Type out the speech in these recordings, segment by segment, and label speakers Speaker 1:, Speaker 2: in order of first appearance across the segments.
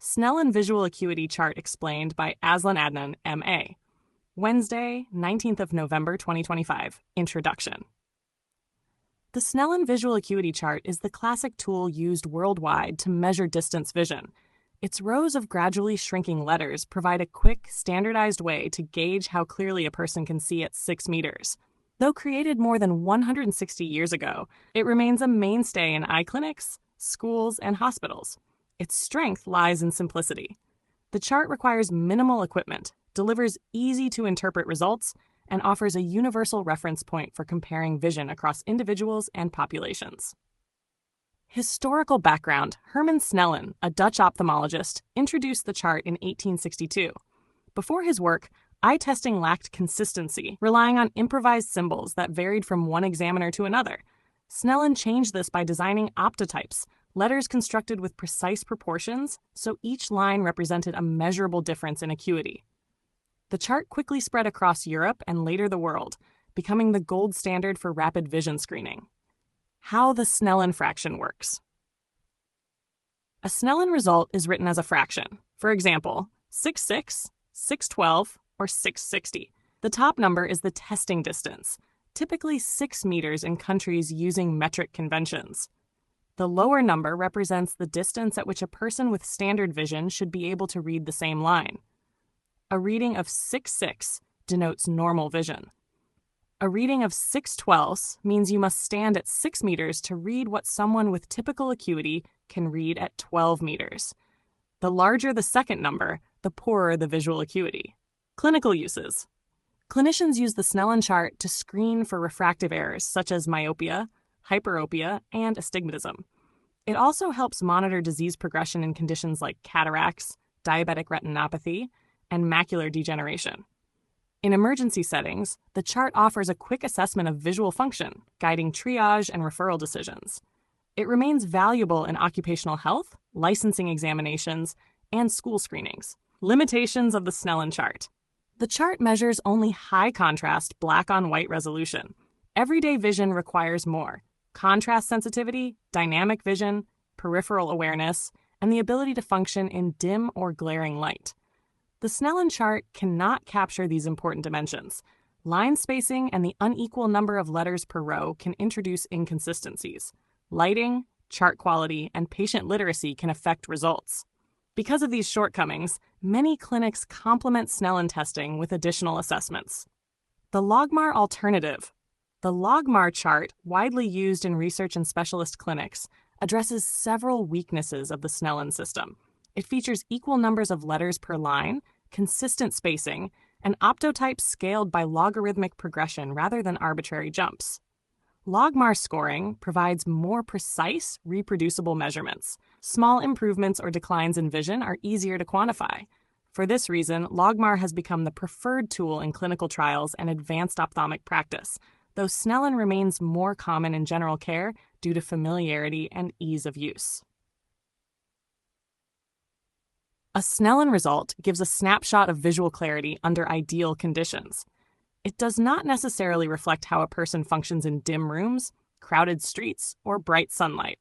Speaker 1: Snellen Visual Acuity Chart explained by AZLAN ADNAN, M.A. Wednesday, 19th of November 2025. Introduction. The Snellen Visual Acuity Chart is the classic tool used worldwide to measure distance vision. Its rows of gradually shrinking letters provide a quick, standardized way to gauge how clearly a person can see at 6 meters. Though created more than 160 years ago, it remains a mainstay in eye clinics, schools, and hospitals. Its strength lies in simplicity. The chart requires minimal equipment, delivers easy-to-interpret results, and offers a universal reference point for comparing vision across individuals and populations. Historical background: Herman Snellen, a Dutch ophthalmologist, introduced the chart in 1862. Before his work, eye testing lacked consistency, relying on improvised symbols that varied from one examiner to another. Snellen changed this by designing optotypes, letters constructed with precise proportions, so each line represented a measurable difference in acuity. The chart quickly spread across Europe and later the world, becoming the gold standard for rapid vision screening. How the Snellen fraction works. A Snellen result is written as a fraction. For example, 6.6, 6.12, or 6.60. The top number is the testing distance, typically 6 meters in countries using metric conventions. The lower number represents the distance at which a person with standard vision should be able to read the same line. A reading of 6.6 denotes normal vision. A reading of 6.12 means you must stand at 6 meters to read what someone with typical acuity can read at 12 meters. The larger the second number, the poorer the visual acuity. Clinical uses. Clinicians use the Snellen chart to screen for refractive errors such as myopia, hyperopia, and astigmatism. It also helps monitor disease progression in conditions like cataracts, diabetic retinopathy, and macular degeneration. In emergency settings, the chart offers a quick assessment of visual function, guiding triage and referral decisions. It remains valuable in occupational health, licensing examinations, and school screenings. Limitations of the Snellen chart. The chart measures only high-contrast black-on-white resolution. Everyday vision requires more: contrast sensitivity, dynamic vision, peripheral awareness, and the ability to function in dim or glaring light. The Snellen chart cannot capture these important dimensions. Line spacing and the unequal number of letters per row can introduce inconsistencies. Lighting, chart quality, and patient literacy can affect results. Because of these shortcomings, many clinics complement Snellen testing with additional assessments. The logmar alternative. The logmar chart, widely used in research and specialist clinics, addresses several weaknesses of the Snellen system. It features equal numbers of letters per line, consistent spacing, and optotypes scaled by logarithmic progression rather than arbitrary jumps. Logmar scoring provides more precise, reproducible measurements. Small improvements or declines in vision are easier to quantify. For this reason, logmar has become the preferred tool in clinical trials and advanced ophthalmic practice, though Snellen remains more common in general care due to familiarity and ease of use. A Snellen result gives a snapshot of visual clarity under ideal conditions. It does not necessarily reflect how a person functions in dim rooms, crowded streets, or bright sunlight.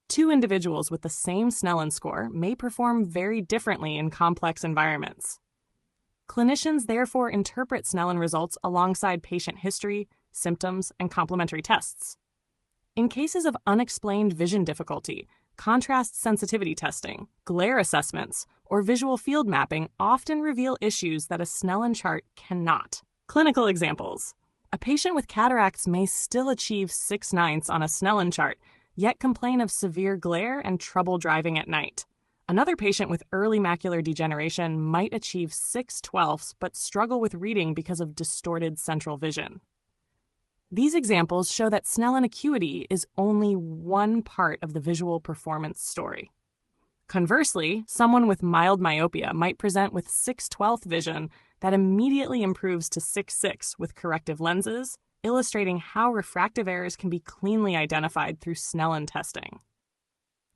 Speaker 1: Two individuals with the same Snellen score may perform very differently in complex environments. Clinicians therefore interpret Snellen results alongside patient history, symptoms, and complementary tests. In cases of unexplained vision difficulty, contrast sensitivity testing, glare assessments, or visual field mapping often reveal issues that a Snellen chart cannot. Clinical examples. A patient with cataracts may still achieve 6/9 on a Snellen chart, yet complain of severe glare and trouble driving at night. Another patient with early macular degeneration might achieve 6/12 but struggle with reading because of distorted central vision. These examples show that Snellen acuity is only one part of the visual performance story. Conversely, someone with mild myopia might present with 6/12 vision that immediately improves to 6/6 with corrective lenses, illustrating how refractive errors can be cleanly identified through Snellen testing.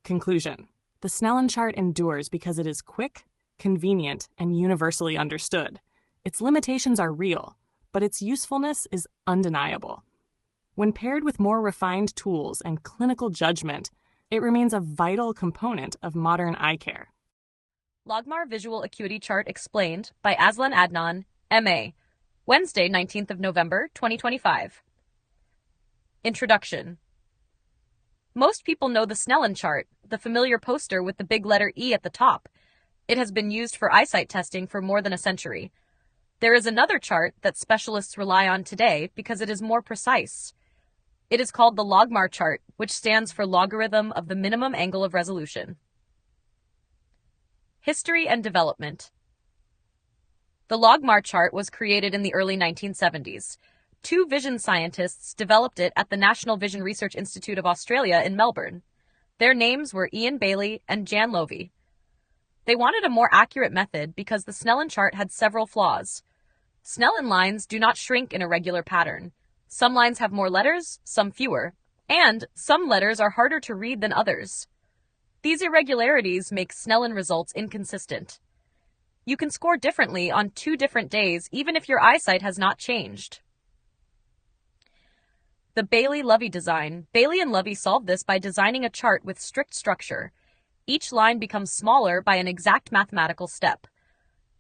Speaker 1: Conclusion. The Snellen chart endures because it is quick, convenient, and universally understood. Its limitations are real, but its usefulness is undeniable. When paired with more refined tools and clinical judgment, it remains a vital component of modern eye care.
Speaker 2: Logmar Visual Acuity Chart Explained by AZLAN ADNAN, M.A., Wednesday, 19th of November, 2025. Introduction. Most people know the Snellen chart, the familiar poster with the big letter E at the top. It has been used for eyesight testing for more than a century. There is another chart that specialists rely on today because it is more precise. It is called the logmar chart, which stands for logarithm of the minimum angle of resolution. History and development. The logmar chart was created in the early 1970s. Two vision scientists developed it at the National Vision Research Institute of Australia in Melbourne. Their names were Ian Bailey and Jan Lovey. They wanted a more accurate method because the Snellen chart had several flaws. Snellen lines do not shrink in a regular pattern. Some lines have more letters, some fewer, and some letters are harder to read than others. These irregularities make Snellen results inconsistent. You can score differently on 2 different days even if your eyesight has not changed. The Bailey-Lovey design. Bailey and Lovey solved this by designing a chart with strict structure. Each line becomes smaller by an exact mathematical step.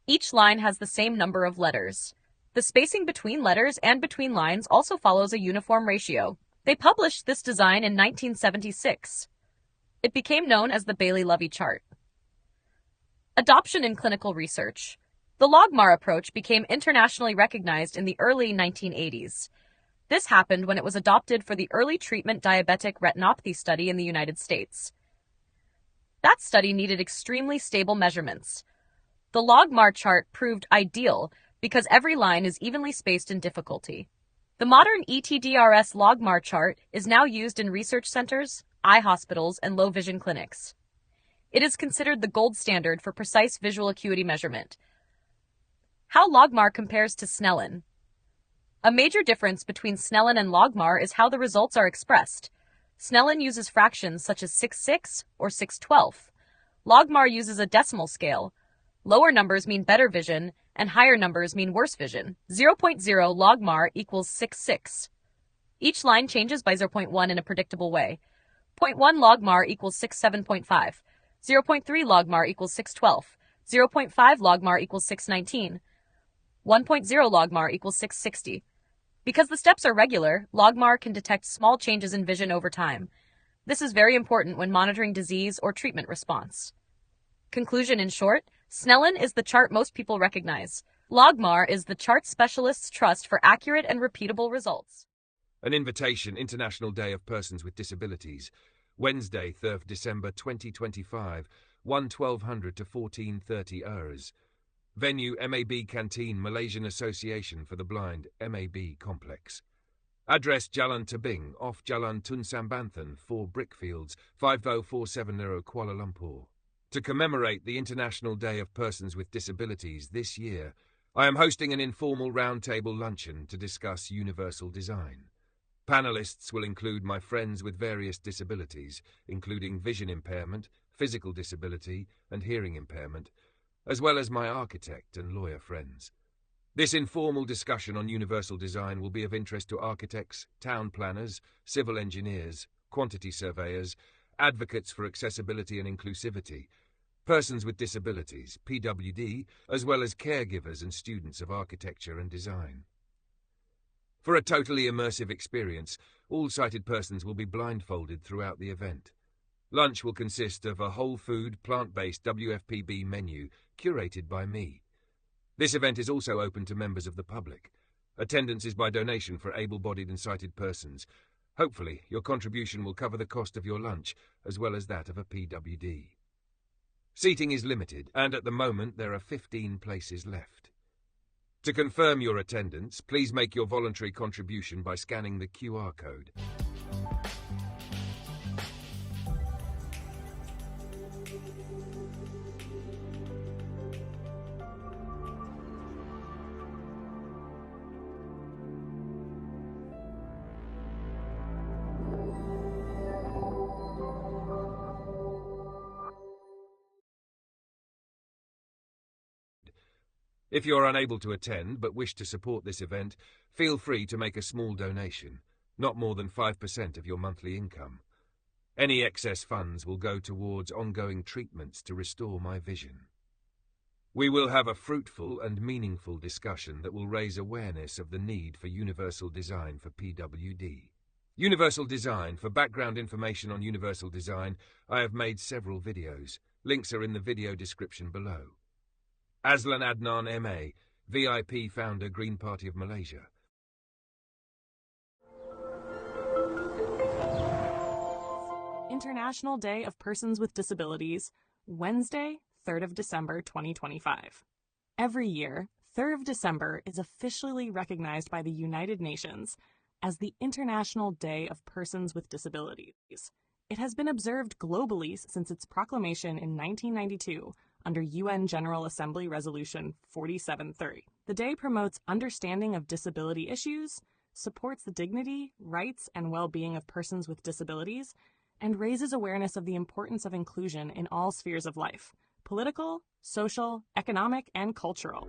Speaker 2: Each line has the same number of letters. The spacing between letters and between lines also follows a uniform ratio. They published this design in 1976. It became known as the Bailey-Lovey chart. Adoption in clinical research. The logmar approach became internationally recognized in the early 1980s. This happened when it was adopted for the early treatment diabetic retinopathy study in the United States. That study needed extremely stable measurements. The logmar chart proved ideal because every line is evenly spaced in difficulty. The modern ETDRS logmar chart is now used in research centers, eye hospitals, and low vision clinics. It is considered the gold standard for precise visual acuity measurement. How logmar compares to Snellen. A major difference between Snellen and logmar is how the results are expressed. Snellen uses fractions such as 6/6 or 6/12. Logmar uses a decimal scale. Lower numbers mean better vision, and higher numbers mean worse vision. 0.0 logmar equals 6/6. Each line changes by 0.1 in a predictable way. 0.1 logmar equals 67.5. 0.3 logmar equals 612. 0.5 logmar equals 619. 1.0 logmar equals 660. Because the steps are regular, logmar can detect small changes in vision over time. This is very important when monitoring disease or treatment response. Conclusion in short, Snellen is the chart most people recognize. Logmar is the chart specialists trust for accurate and repeatable results.
Speaker 3: An invitation, International Day of Persons with Disabilities, Wednesday, 3rd December 2025, 1200 to 14:30 hours. Venue MAB Canteen, Malaysian Association for the Blind, MAB Complex. Address Jalan Tebing, off Jalan Tun Sambanthan, 4 Brickfields, 50470 Kuala Lumpur. To commemorate the International Day of Persons with Disabilities this year, I am hosting an informal roundtable luncheon to discuss universal design. Panelists will include my friends with various disabilities, including vision impairment, physical disability, and hearing impairment, as well as my architect and lawyer friends. This informal discussion on universal design will be of interest to architects, town planners, civil engineers, quantity surveyors, advocates for accessibility and inclusivity, persons with disabilities, PWD, as well as caregivers and students of architecture and design. For a totally immersive experience, all sighted persons will be blindfolded throughout the event. Lunch will consist of a whole food, plant-based WFPB menu curated by me. This event is also open to members of the public. Attendance is by donation for able-bodied and sighted persons. Hopefully, your contribution will cover the cost of your lunch, as well as that of a PWD. Seating is limited, and at the moment there are 15 places left. To confirm your attendance, please make your voluntary contribution by scanning the QR code. If you are unable to attend but wish to support this event, feel free to make a small donation, not more than 5% of your monthly income. Any excess funds will go towards ongoing treatments to restore my vision. We will have a fruitful and meaningful discussion that will raise awareness of the need for universal design for PWD. Universal design. For background information on universal design, I have made several videos. Links are in the video description below. AZLAN ADNAN MA, VIP founder, Green Party of Malaysia.
Speaker 1: International Day of Persons with Disabilities, Wednesday, 3rd of December 2025. Every year, 3rd of December is officially recognized by the United Nations as the International Day of Persons with Disabilities. It has been observed globally since its proclamation in 1992 under UN General Assembly Resolution 4730. The day promotes understanding of disability issues, supports the dignity, rights, and well-being of persons with disabilities, and raises awareness of the importance of inclusion in all spheres of life: political, social, economic, and cultural.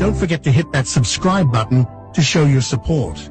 Speaker 4: don't forget to hit that subscribe button to show your support.